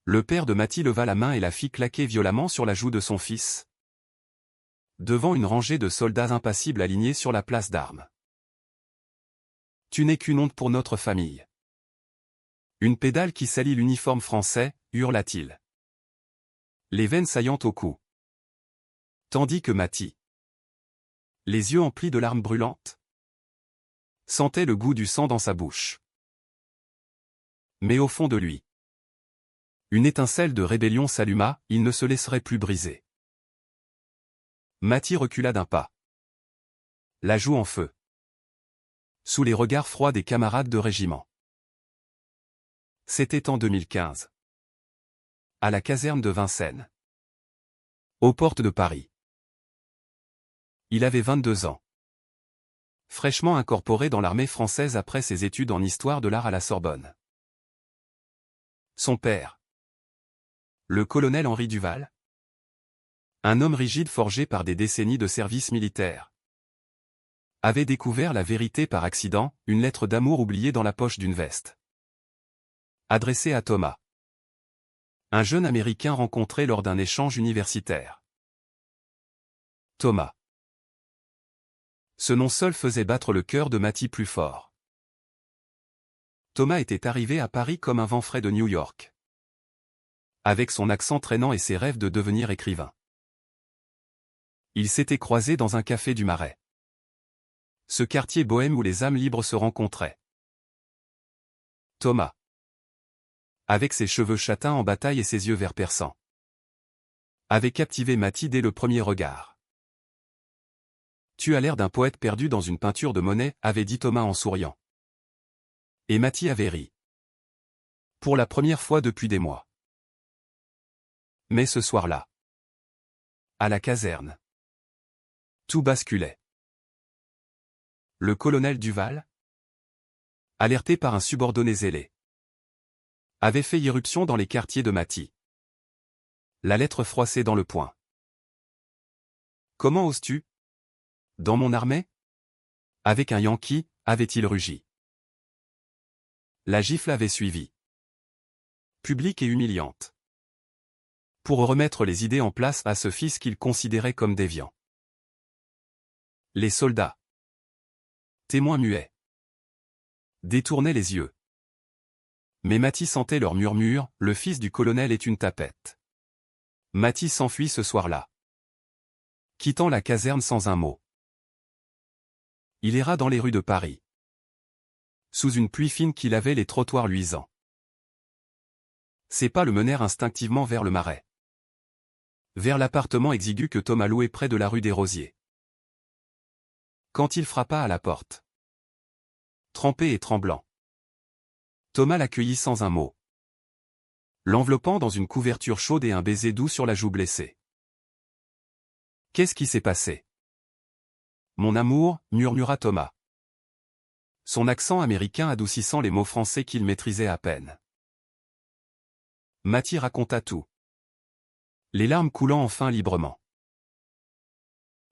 Le père de Mathie leva la main et la fit claquer violemment sur la joue de son fils, devant une rangée de soldats impassibles alignés sur la place d'armes. « Tu n'es qu'une honte pour notre famille. Une pédale qui salit l'uniforme français, hurla-t-il, les veines saillantes au cou. Tandis que Mathie, les yeux emplis de larmes brûlantes, sentait le goût du sang dans sa bouche. Mais au fond de lui, une étincelle de rébellion s'alluma, il ne se laisserait plus briser. Mathie recula d'un pas, la joue en feu, sous les regards froids des camarades de régiment. C'était en 2015. À la caserne de Vincennes, aux portes de Paris. Il avait 22 ans. Fraîchement incorporé dans l'armée française après ses études en histoire de l'art à la Sorbonne. Son père, le colonel Henri Duval, un homme rigide forgé par des décennies de service militaire, avait découvert la vérité par accident, une lettre d'amour oubliée dans la poche d'une veste. Adressée à Thomas, un jeune Américain rencontré lors d'un échange universitaire. Thomas. Ce nom seul faisait battre le cœur de Mathie plus fort. Thomas était arrivé à Paris comme un vent frais de New York, avec son accent traînant et ses rêves de devenir écrivain. Ils s'étaient croisés dans un café du Marais, ce quartier bohème où les âmes libres se rencontraient. Thomas, avec ses cheveux châtains en bataille et ses yeux vert perçants, avait captivé Mathie dès le premier regard. « Tu as l'air d'un poète perdu dans une peinture de Monet », avait dit Thomas en souriant. Et Mathie avait ri. Pour la première fois depuis des mois. Mais ce soir-là, à la caserne, tout basculait. Le colonel Duval, alerté par un subordonné zélé, avait fait irruption dans les quartiers de Mathie, la lettre froissée dans le poing. « Comment oses-tu ? Dans mon armée ? Avec un Yankee, avait-il rugi. La gifle avait suivi. Publique et humiliante. Pour remettre les idées en place à ce fils qu'il considérait comme déviant. Les soldats, témoins muets, détournaient les yeux. Mais Mathie sentait leur murmure, le fils du colonel est une tapette. Mathie s'enfuit ce soir-là, quittant la caserne sans un mot. Il erra dans les rues de Paris, sous une pluie fine qui lavait les trottoirs luisants. Ses pas le menèrent instinctivement vers le Marais, vers l'appartement exigu que Thomas louait près de la rue des Rosiers. Quand il frappa à la porte, trempé et tremblant, Thomas l'accueillit sans un mot, l'enveloppant dans une couverture chaude et un baiser doux sur la joue blessée. « Qu'est-ce qui s'est passé ? Mon amour, murmura Thomas, son accent américain adoucissant les mots français qu'il maîtrisait à peine. Mathie raconta tout, les larmes coulant enfin librement.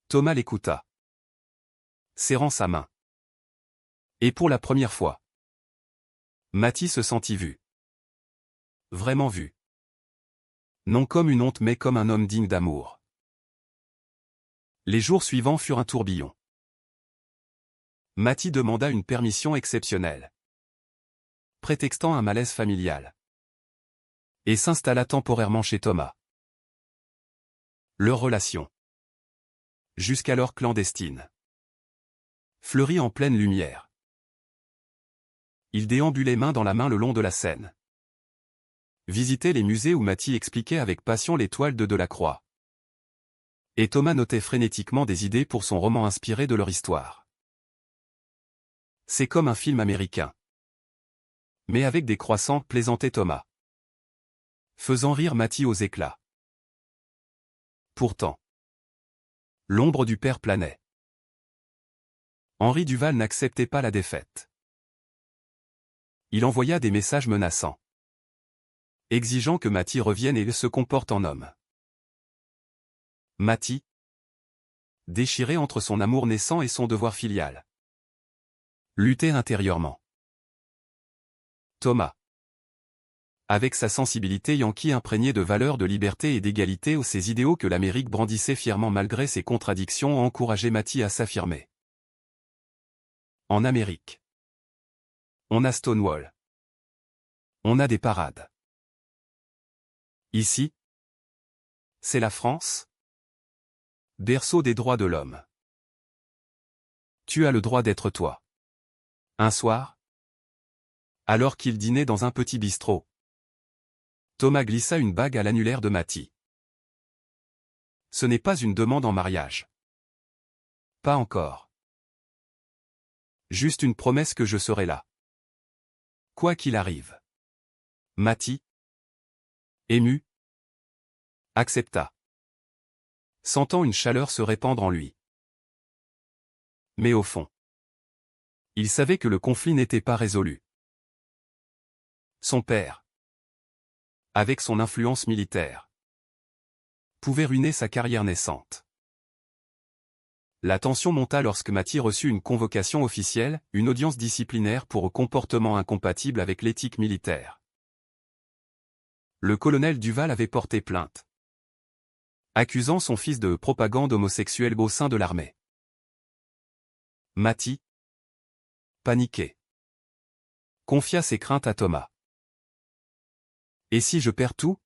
Thomas l'écouta, serrant sa main. Et pour la première fois, Mathie se sentit vu. Vraiment vu. Non comme une honte mais comme un homme digne d'amour. Les jours suivants furent un tourbillon. Mathie demanda une permission exceptionnelle, prétextant un malaise familial, et s'installa temporairement chez Thomas. Leur relation, jusqu'alors clandestine, fleurit en pleine lumière. Ils déambulaient main dans la main le long de la Seine, visitaient les musées où Mathie expliquait avec passion les toiles de Delacroix. Et Thomas notait frénétiquement des idées pour son roman inspiré de leur histoire. C'est comme un film américain. Mais avec des croissants, plaisantait Thomas, faisant rire Mathie aux éclats. Pourtant, l'ombre du père planait. Henri Duval n'acceptait pas la défaite. Il envoya des messages menaçants, exigeant que Mathie revienne et se comporte en homme. Mathie, déchiré entre son amour naissant et son devoir filial, luttait intérieurement. Thomas, Avec sa sensibilité yankee imprégnée de valeurs de liberté et d'égalité ou ses idéaux que l'Amérique brandissait fièrement malgré ses contradictions ont encouragé Matty à s'affirmer. En Amérique. On a Stonewall. On a des parades. Ici, c'est la France. Berceau des droits de l'homme. Tu as le droit d'être toi. Un soir, alors qu'il dînait dans un petit bistrot, Thomas glissa une bague à l'annulaire de Matty. Ce n'est pas une demande en mariage. Pas encore. Juste une promesse que je serai là. Quoi qu'il arrive. Matty, ému, accepta, sentant une chaleur se répandre en lui. Mais au fond, il savait que le conflit n'était pas résolu. Son père, avec son influence militaire, pouvait ruiner sa carrière naissante. La tension monta lorsque Matty reçut une convocation officielle, une audience disciplinaire pour comportement incompatible avec l'éthique militaire. Le colonel Duval avait porté plainte, accusant son fils de propagande homosexuelle au sein de l'armée. Matty, paniqué, confia ses craintes à Thomas. Et si je perds tout?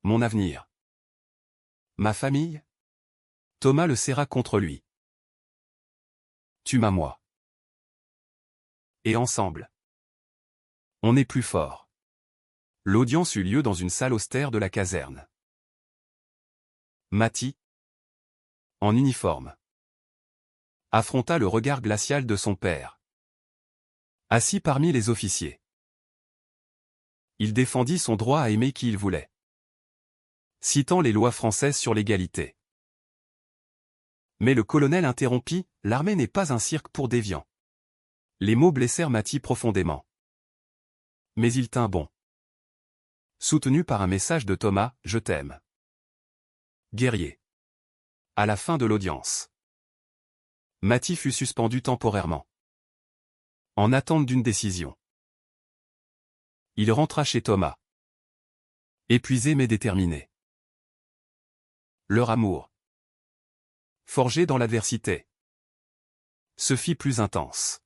Mon avenir? Ma famille? Thomas le serra contre lui. Tu m'as moi. Et ensemble, on est plus fort. L'audience eut lieu dans une salle austère de la caserne. Matty, en uniforme, affronta le regard glacial de son père. Assis parmi les officiers, il défendit son droit à aimer qui il voulait, citant les lois françaises sur l'égalité. Mais le colonel interrompit, « L'armée n'est pas un cirque pour déviants. » Les mots blessèrent Matty profondément. Mais il tint bon. Soutenu par un message de Thomas, « Je t'aime. Guerrier. » À la fin de l'audience, Matty fut suspendu temporairement, en attente d'une décision. Il rentra chez Thomas, épuisé mais déterminé. Leur amour, forgé dans l'adversité, se fit plus intense.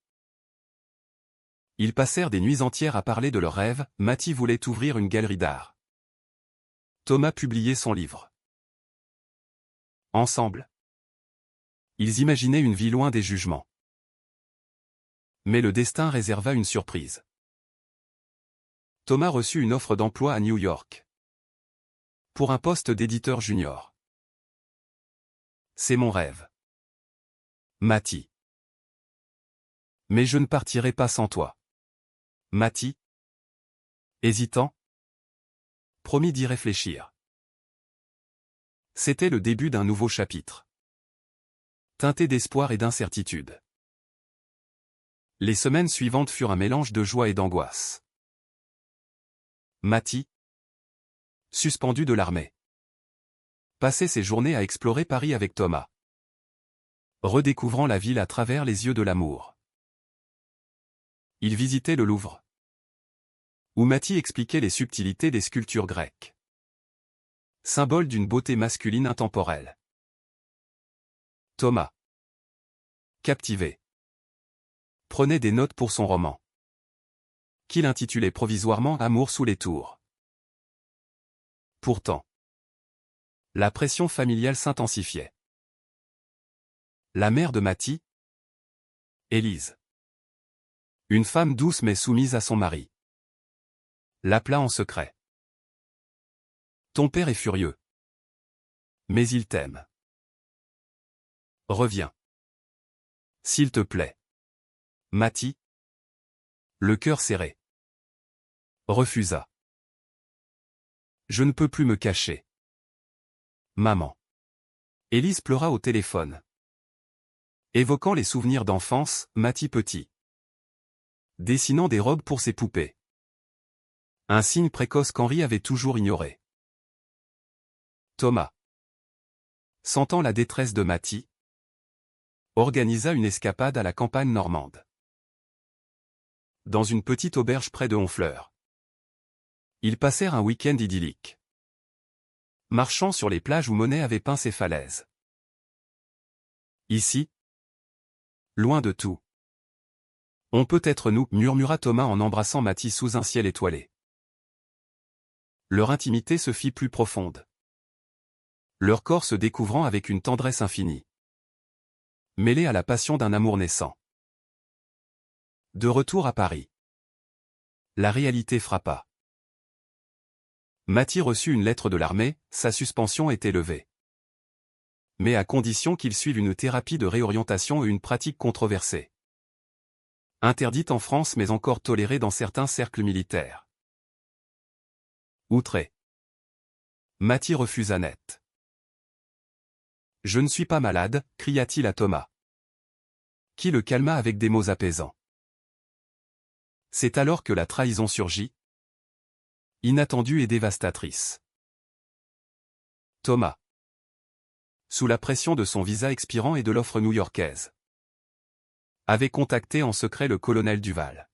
Ils passèrent des nuits entières à parler de leurs rêves. Matty voulait ouvrir une galerie d'art. Thomas publiait son livre. Ensemble, ils imaginaient une vie loin des jugements. Mais le destin réserva une surprise. Thomas reçut une offre d'emploi à New York, pour un poste d'éditeur junior. C'est mon rêve, Matty. Mais je ne partirai pas sans toi. Matty, hésitant, promit d'y réfléchir. C'était le début d'un nouveau chapitre, teinté d'espoir et d'incertitude. Les semaines suivantes furent un mélange de joie et d'angoisse. Matty, suspendu de l'armée, passait ses journées à explorer Paris avec Thomas, redécouvrant la ville à travers les yeux de l'amour. Il visitait le Louvre, où Matty expliquait les subtilités des sculptures grecques, symbole d'une beauté masculine intemporelle. Thomas, captivé, prenait des notes pour son roman, qu'il intitulait provisoirement Amour sous les tours. Pourtant, la pression familiale s'intensifiait. La mère de Matty, Élise, une femme douce mais soumise à son mari, l'appela en secret. Ton père est furieux, mais il t'aime. Reviens. S'il te plaît. Matty, le cœur serré, refusa. Je ne peux plus me cacher. Maman. Élise pleura au téléphone, évoquant les souvenirs d'enfance. Matty petit, dessinant des robes pour ses poupées. Un signe précoce qu'Henri avait toujours ignoré. Thomas, sentant la détresse de Matty, organisa une escapade à la campagne normande, dans une petite auberge près de Honfleur. Ils passèrent un week-end idyllique. Marchant sur les plages où Monet avait peint ses falaises. Ici, loin de tout. On peut être nous, murmura Thomas en embrassant Mathie sous un ciel étoilé. Leur intimité se fit plus profonde. Leur corps se découvrant avec une tendresse infinie. Mêlée à la passion d'un amour naissant. De retour à Paris. La réalité frappa. Mathie reçut une lettre de l'armée, sa suspension était levée. Mais à condition qu'il suive une thérapie de réorientation et une pratique controversée. Interdite en France mais encore tolérée dans certains cercles militaires. Outré. Mathie refusa net. « Je ne suis pas malade », cria-t-il à Thomas. Qui le calma avec des mots apaisants. C'est alors que la trahison surgit. Inattendue et dévastatrice. Thomas. Sous la pression de son visa expirant et de l'offre new-yorkaise. Avait contacté en secret le colonel Duval.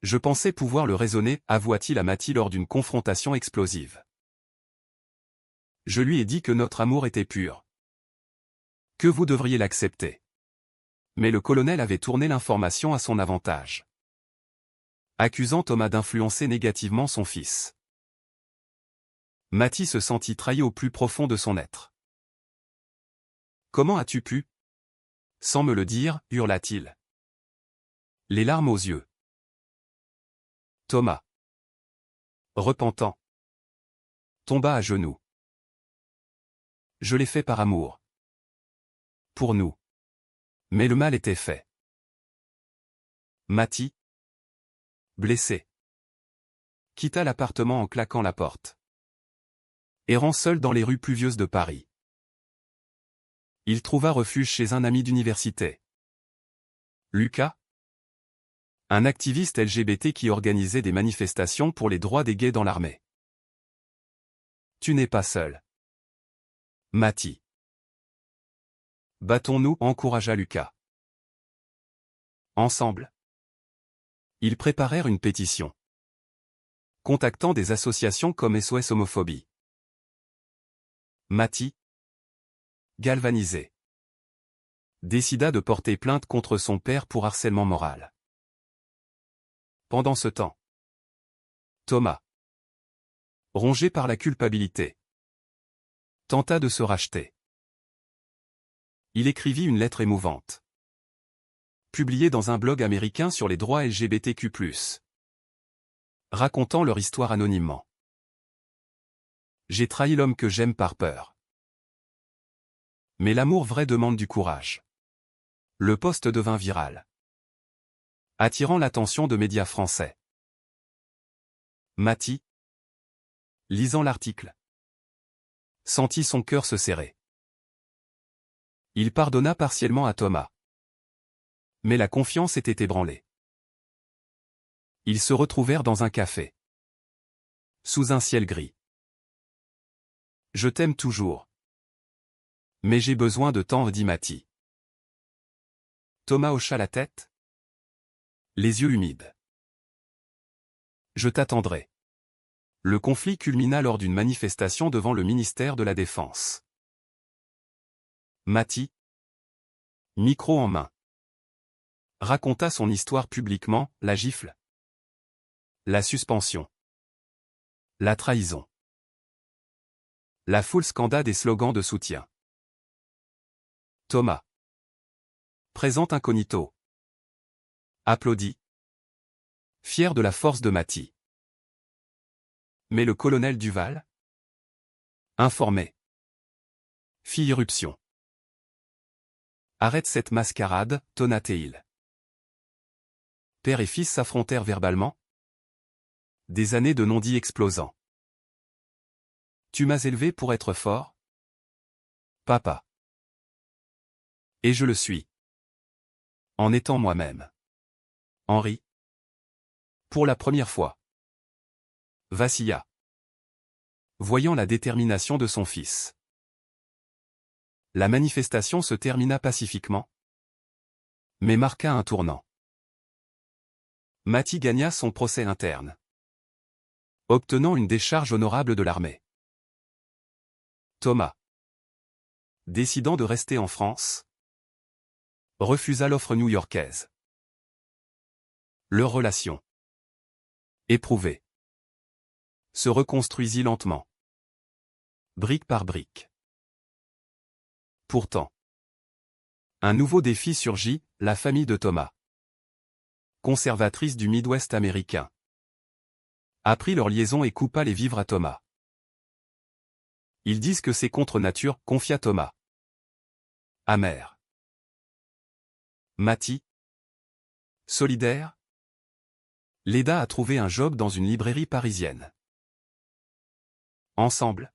Je pensais pouvoir le raisonner, avoua-t-il à Mathie lors d'une confrontation explosive. Je lui ai dit que notre amour était pur. Que vous devriez l'accepter. Mais le colonel avait tourné l'information à son avantage. Accusant Thomas d'influencer négativement son fils. Mathie se sentit trahi au plus profond de son être. Comment as-tu pu? Sans me le dire, hurla-t-il. Les larmes aux yeux. Thomas. Repentant. Tomba à genoux. Je l'ai fait par amour. Pour nous. Mais le mal était fait. Mathie. Blessé. Quitta l'appartement en claquant la porte. Errant seul dans les rues pluvieuses de Paris. Il trouva refuge chez un ami d'université. Lucas. Un activiste LGBT qui organisait des manifestations pour les droits des gays dans l'armée. Tu n'es pas seul. Mathie. Battons-nous, encouragea Lucas. Ensemble. Ils préparèrent une pétition. Contactant des associations comme SOS Homophobie. Mathie. Galvanisé. Décida de porter plainte contre son père pour harcèlement moral. Pendant ce temps. Thomas. Rongé par la culpabilité. Tenta de se racheter. Il écrivit une lettre émouvante. Publiée dans un blog américain sur les droits LGBTQ+. Racontant leur histoire anonymement. J'ai trahi l'homme que j'aime par peur. Mais l'amour vrai demande du courage. Le post devint viral. Attirant l'attention de médias français. Mathie. Lisant l'article. Sentit son cœur se serrer. Il pardonna partiellement à Thomas. Mais la confiance était ébranlée. Ils se retrouvèrent dans un café. Sous un ciel gris. Je t'aime toujours. Mais j'ai besoin de temps, dit Mathie. Thomas hocha la tête. Les yeux humides. Je t'attendrai. Le conflit culmina lors d'une manifestation devant le ministère de la Défense. Mathie. Micro en main. Raconta son histoire publiquement, la gifle. La suspension. La trahison. La foule scanda des slogans de soutien. Thomas. Présente incognito. Applaudit. Fier de la force de Mathie. Mais le colonel Duval? Informé. Fit irruption. Arrête cette mascarade, tonna-t-il. Père et fils s'affrontèrent verbalement. Des années de non-dits explosant. Tu m'as élevé pour être fort? Papa. Et je le suis. En étant moi-même. Henri. Pour la première fois. Vacilla. Voyant la détermination de son fils. La manifestation se termina pacifiquement. Mais marqua un tournant. Mathie gagna son procès interne. obtenant une décharge honorable de l'armée. Thomas, décidant de rester en France, refusa l'offre new-yorkaise. Leur relation, éprouvée, se reconstruisit lentement, brique par brique. Pourtant, un nouveau défi surgit, la famille de Thomas, conservatrice du Midwest américain, apprit leur liaison et coupa les vivres à Thomas. Ils disent que c'est contre nature, confia Thomas. Amer. Matty, solidaire, l'aida à trouver un job dans une librairie parisienne. Ensemble,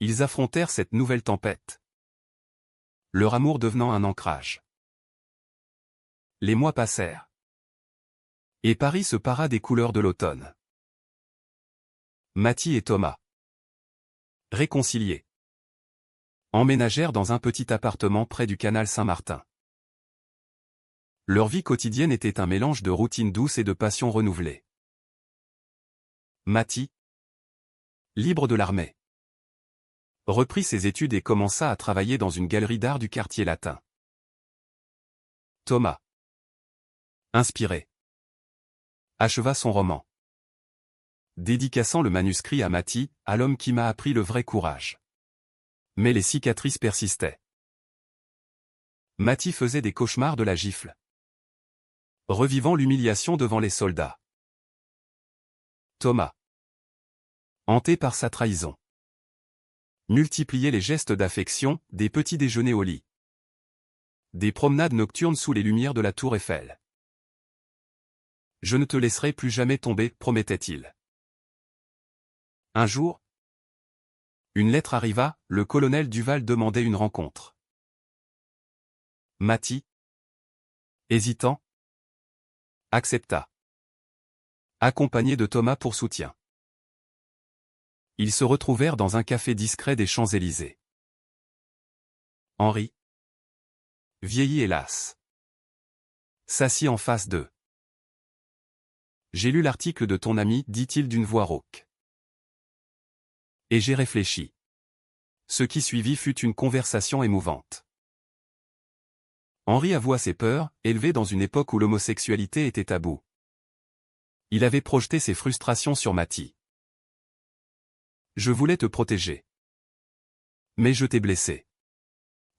ils affrontèrent cette nouvelle tempête, leur amour devenant un ancrage. Les mois passèrent, et Paris se para des couleurs de l'automne. Matty et Thomas, réconciliés, emménagèrent dans un petit appartement près du canal Saint-Martin. Leur vie quotidienne était un mélange de routine douce et de passion renouvelée. Matty, libre de l'armée, reprit ses études et commença à travailler dans une galerie d'art du quartier latin. Thomas, inspiré, acheva son roman, dédicaçant le manuscrit à Matty, à l'homme qui m'a appris le vrai courage. Mais les cicatrices persistaient. Matty faisait des cauchemars de la gifle, revivant l'humiliation devant les soldats. Thomas, hanté par sa trahison, multipliait les gestes d'affection, des petits déjeuners au lit, des promenades nocturnes sous les lumières de la tour Eiffel. « Je ne te laisserai plus jamais tomber », promettait-il. Un jour, une lettre arriva, le colonel Duval demandait une rencontre. Matty, hésitant, accepta, accompagné de Thomas pour soutien. Ils se retrouvèrent dans un café discret des Champs-Élysées. Henri, vieilli hélas, s'assit en face d'eux. « J'ai lu l'article de ton ami, dit-il d'une voix rauque. Et j'ai réfléchi. Ce qui suivit fut une conversation émouvante. Henri avoua ses peurs, élevé dans une époque où l'homosexualité était tabou. Il avait projeté ses frustrations sur Matty. « Je voulais te protéger. Mais je t'ai blessé. »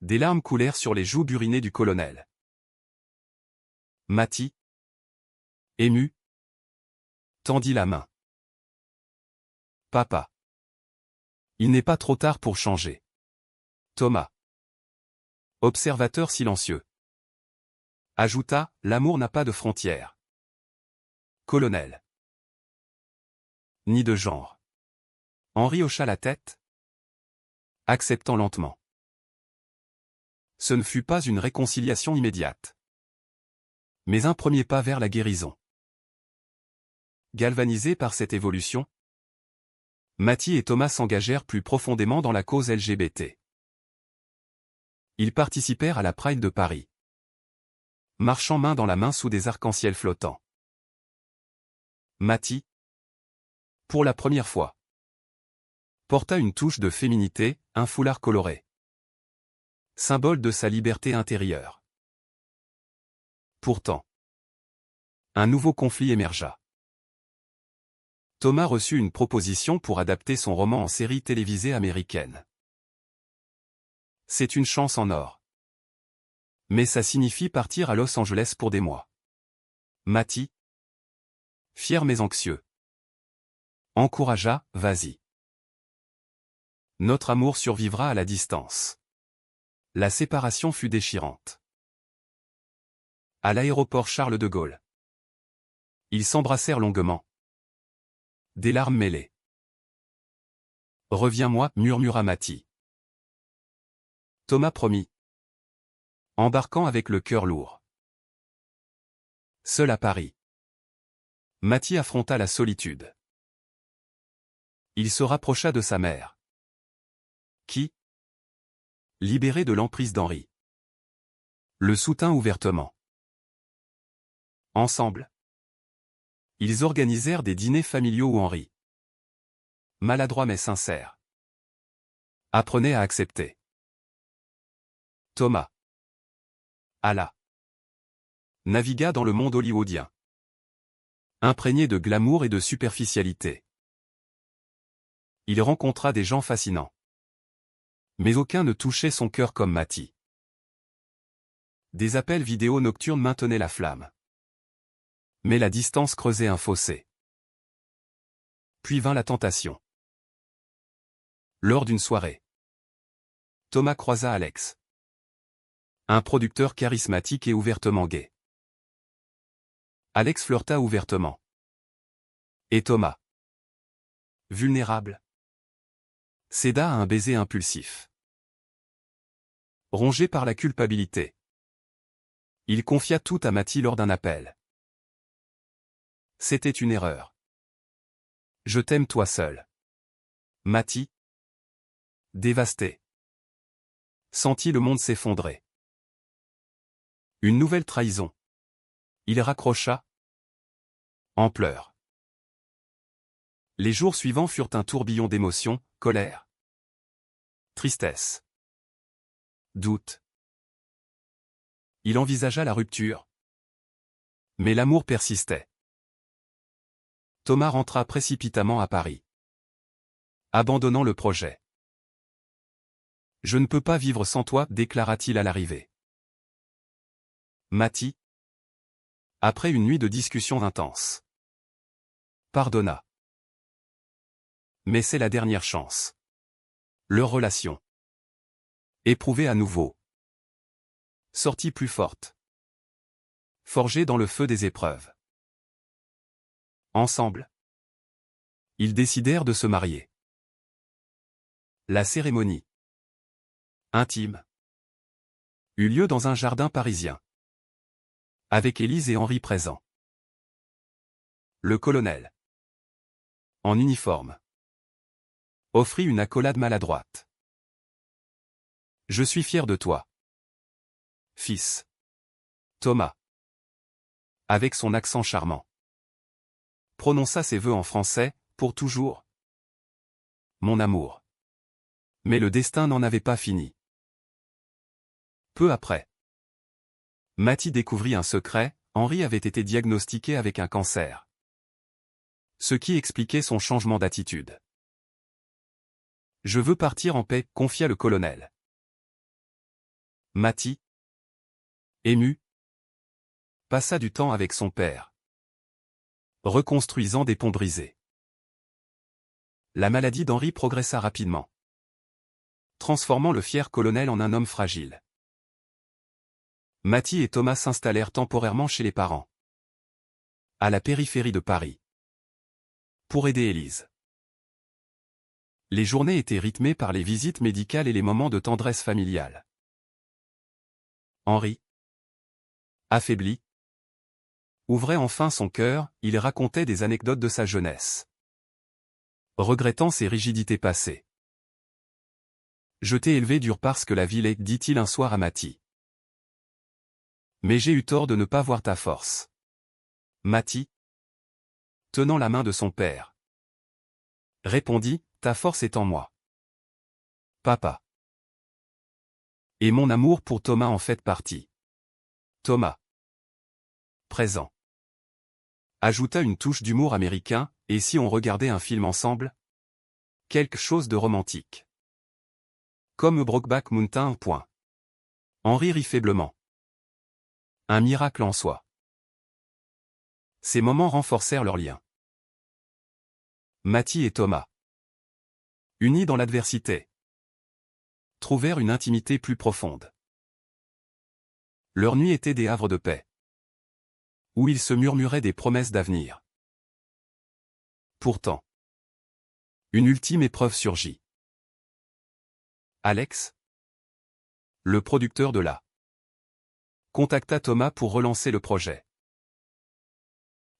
Des larmes coulèrent sur les joues burinées du colonel. Matty, ému, tendit la main. « Papa. Il n'est pas trop tard pour changer. » Thomas, observateur silencieux, ajouta, « L'amour n'a pas de frontières. » Colonel. Ni de genre. Henri hocha la tête, acceptant lentement. Ce ne fut pas une réconciliation immédiate, mais un premier pas vers la guérison. Galvanisés par cette évolution, Matty et Thomas s'engagèrent plus profondément dans la cause LGBT. Ils participèrent à la Pride de Paris, marchant main dans la main sous des arcs-en-ciel flottants. Matty, pour la première fois, porta une touche de féminité, un foulard coloré, symbole de sa liberté intérieure. Pourtant, un nouveau conflit émergea. Thomas reçut une proposition pour adapter son roman en série télévisée américaine. C'est une chance en or. Mais ça signifie partir à Los Angeles pour des mois. Matty, fier mais anxieux, encouragea, « Vas-y. Notre amour survivra à la distance. » La séparation fut déchirante. À l'aéroport Charles de Gaulle, ils s'embrassèrent longuement. Des larmes mêlées. « Reviens-moi, » murmura Matty. Thomas promit, embarquant avec le cœur lourd. Seul à Paris, Matty affronta la solitude. Il se rapprocha de sa mère, qui, libérée de l'emprise d'Henri, le soutint ouvertement. Ensemble, Ils organisèrent des dîners familiaux où Henri, maladroit mais sincère, apprenait à accepter. Thomas, alla, navigua dans le monde hollywoodien, imprégné de glamour et de superficialité. Il rencontra des gens fascinants. Mais aucun ne touchait son cœur comme Matty. Des appels vidéo nocturnes maintenaient la flamme. Mais la distance creusait un fossé. Puis vint la tentation. Lors d'une soirée, Thomas croisa Alex, un producteur charismatique et ouvertement gai. Alex flirta ouvertement. Et Thomas, vulnérable, céda à un baiser impulsif. Rongé par la culpabilité, il confia tout à Matty lors d'un appel. C'était une erreur. Je t'aime toi seul. Matty, dévasté, sentit le monde s'effondrer. Une nouvelle trahison. Il raccrocha, en pleurs. Les jours suivants furent un tourbillon d'émotions, colère, tristesse, doute. Il envisagea la rupture. Mais l'amour persistait. Thomas rentra précipitamment à Paris, abandonnant le projet. Je ne peux pas vivre sans toi, déclara-t-il à l'arrivée. Matty, après une nuit de discussions intenses, pardonna. Mais c'est la dernière chance. Leur relation, éprouvée à nouveau, sortit plus forte, forgée dans le feu des épreuves. Ensemble, ils décidèrent de se marier. La cérémonie, intime, eut lieu dans un jardin parisien, avec Élise et Henri présents. Le colonel, en uniforme, offrit une accolade maladroite. Je suis fier de toi, fils. Thomas, avec son accent charmant, prononça ses vœux en français, pour toujours. Mon amour. Mais le destin n'en avait pas fini. Peu après, Matty découvrit un secret, Henri avait été diagnostiqué avec un cancer. Ce qui expliquait son changement d'attitude. Je veux partir en paix, confia le colonel. Matty, ému, passa du temps avec son père, reconstruisant des ponts brisés. La maladie d'Henri progressa rapidement, transformant le fier colonel en un homme fragile. Matty et Thomas s'installèrent temporairement chez les parents, à la périphérie de Paris, pour aider Élise. Les journées étaient rythmées par les visites médicales et les moments de tendresse familiale. Henri, affaibli, ouvrait enfin son cœur, il racontait des anecdotes de sa jeunesse, regrettant ses rigidités passées. Je t'ai élevé dur parce que la ville est, dit-il un soir à Matty. Mais j'ai eu tort de ne pas voir ta force. Matty, tenant la main de son père, répondit, ta force est en moi. Papa. Et mon amour pour Thomas en fait partie. Thomas, présent, ajouta une touche d'humour américain, et si on regardait un film ensemble? Quelque chose de romantique. Comme Brokeback Mountain. Henri rit faiblement. Un miracle en soi. Ces moments renforcèrent leur lien. Matty et Thomas, unis dans l'adversité, trouvèrent une intimité plus profonde. Leurs nuits étaient des havres de paix, où ils se murmuraient des promesses d'avenir. Pourtant, une ultime épreuve surgit. Alex, le producteur de la, contacta Thomas pour relancer le projet.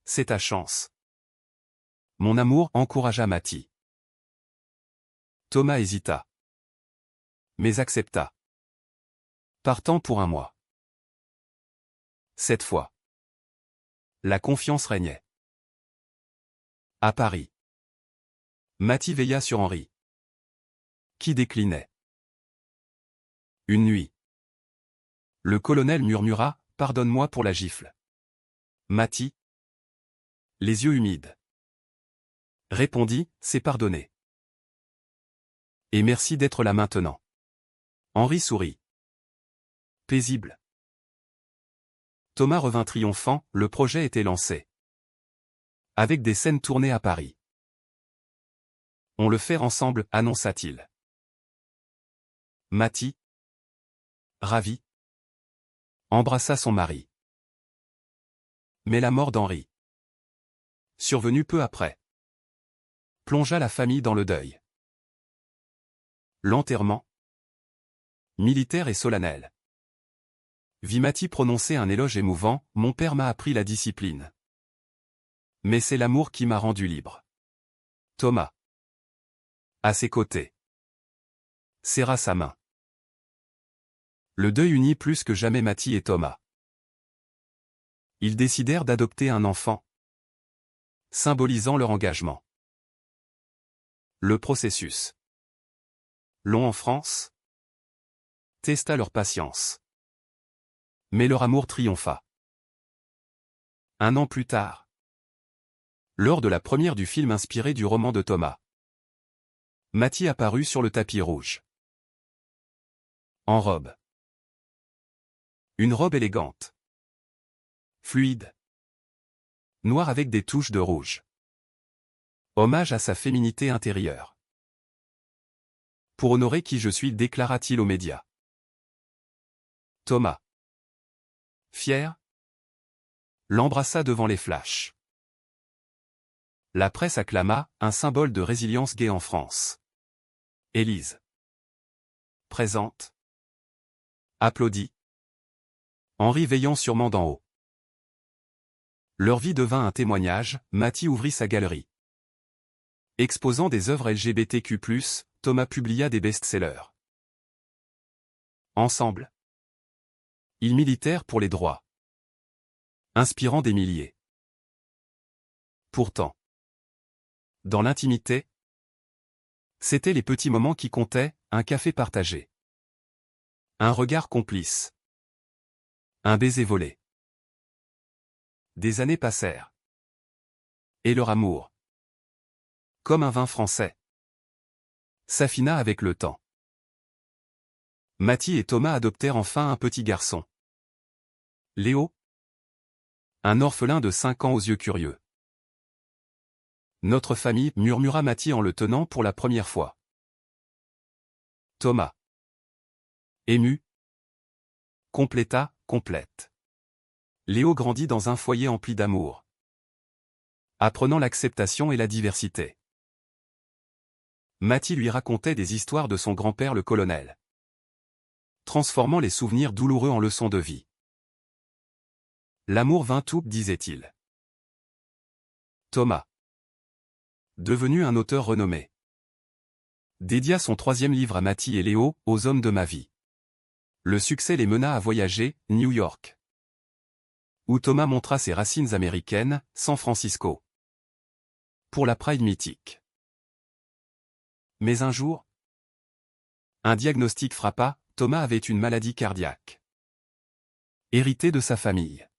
C'est ta chance. Mon amour, encouragea Matty. Thomas hésita, mais accepta, partant pour un mois. Cette fois, la confiance régnait. À Paris. Mathie veilla sur Henri, qui déclinait. Une nuit. Le colonel murmura « Pardonne-moi pour la gifle ». Mathie, les yeux humides, répondit « C'est pardonné. Et merci d'être là maintenant. » Henri sourit. Paisible. Thomas revint triomphant, le projet était lancé. Avec des scènes tournées à Paris. On le fait ensemble, annonça-t-il. Mathie, ravi, embrassa son mari. Mais la mort d'Henri, survenue peu après, plongea la famille dans le deuil. L'enterrement, militaire et solennel, vit Mathie prononcer un éloge émouvant, « Mon père m'a appris la discipline. Mais c'est l'amour qui m'a rendu libre. » Thomas, à ses côtés, serra sa main. Le deuil unit plus que jamais Mathie et Thomas. Ils décidèrent d'adopter un enfant, symbolisant leur engagement. Le processus, long en France, testa leur patience. Mais leur amour triompha. Un an plus tard, lors de la première du film inspiré du roman de Thomas, Mathie apparut sur le tapis rouge. En robe. Une robe élégante. Fluide. Noire avec des touches de rouge. Hommage à sa féminité intérieure. Pour honorer qui je suis, déclara-t-il aux médias. Thomas, fier, l'embrassa devant les flashs. La presse acclama, un symbole de résilience gay en France. Élise, présente, applaudit. Henri veillant sûrement d'en haut. Leur vie devint un témoignage, Mathie ouvrit sa galerie. Exposant des œuvres LGBTQ+, Thomas publia des best-sellers. Ensemble, ils militèrent pour les droits, inspirant des milliers. Pourtant, dans l'intimité, c'étaient les petits moments qui comptaient, un café partagé, un regard complice, un baiser volé. Des années passèrent. Et leur amour, comme un vin français, s'affina avec le temps. Mathie et Thomas adoptèrent enfin un petit garçon. Léo, un orphelin de 5 ans aux yeux curieux. Notre famille, murmura Mathie en le tenant pour la première fois. Thomas, ému, compléta, complète. Léo grandit dans un foyer empli d'amour, apprenant l'acceptation et la diversité. Mathie lui racontait des histoires de son grand-père le colonel, transformant les souvenirs douloureux en leçons de vie. L'amour vint tout, disait-il. Thomas, devenu un auteur renommé, dédia son 3e livre à Mathie et Léo, aux hommes de ma vie. Le succès les mena à voyager, New York, où Thomas montra ses racines américaines, San Francisco, pour la Pride mythique. Mais un jour, un diagnostic frappa, Thomas avait une maladie cardiaque, héritée de sa famille.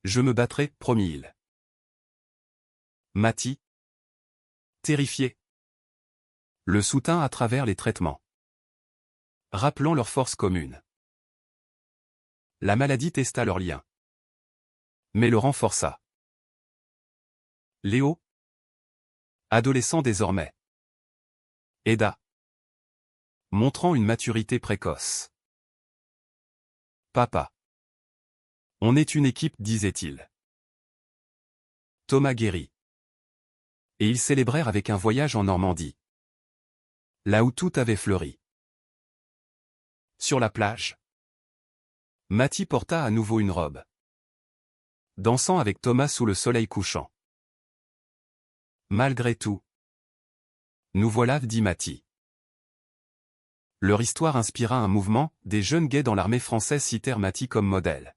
Je me battrai, promit-il. Mathie, terrifié, le soutint à travers les traitements, rappelant leur force commune. La maladie testa leur lien, mais le renforça. Léo, adolescent désormais, aida, montrant une maturité précoce. Papa, on est une équipe, disait-il. Thomas guérit. Et ils célébrèrent avec un voyage en Normandie, là où tout avait fleuri. Sur la plage, Mathie porta à nouveau une robe, dansant avec Thomas sous le soleil couchant. Malgré tout, nous voilà, dit Mathie. Leur histoire inspira un mouvement, des jeunes gays dans l'armée française citèrent Mathie comme modèle.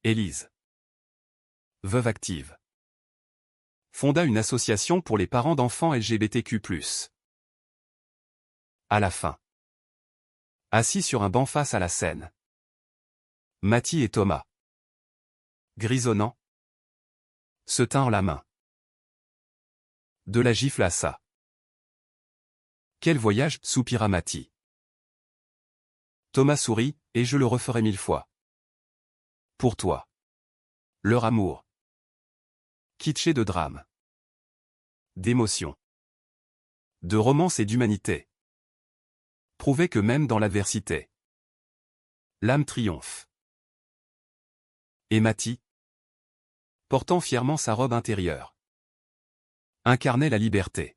Élise, veuve active, Fonda une association pour les parents d'enfants LGBTQ+. À la fin. Assis sur un banc face à la scène. Mathie et Thomas. Grisonnant. Se tint la main. De la gifle à ça. Quel voyage, soupira Mathie. Thomas sourit, et je le referai 1000 fois. Pour toi. Leur amour. Kitsché de drame. D'émotion. De romance et d'humanité. Prouver que même dans l'adversité, l'âme triomphe. Et Mathie, portant fièrement sa robe intérieure, incarnait la liberté.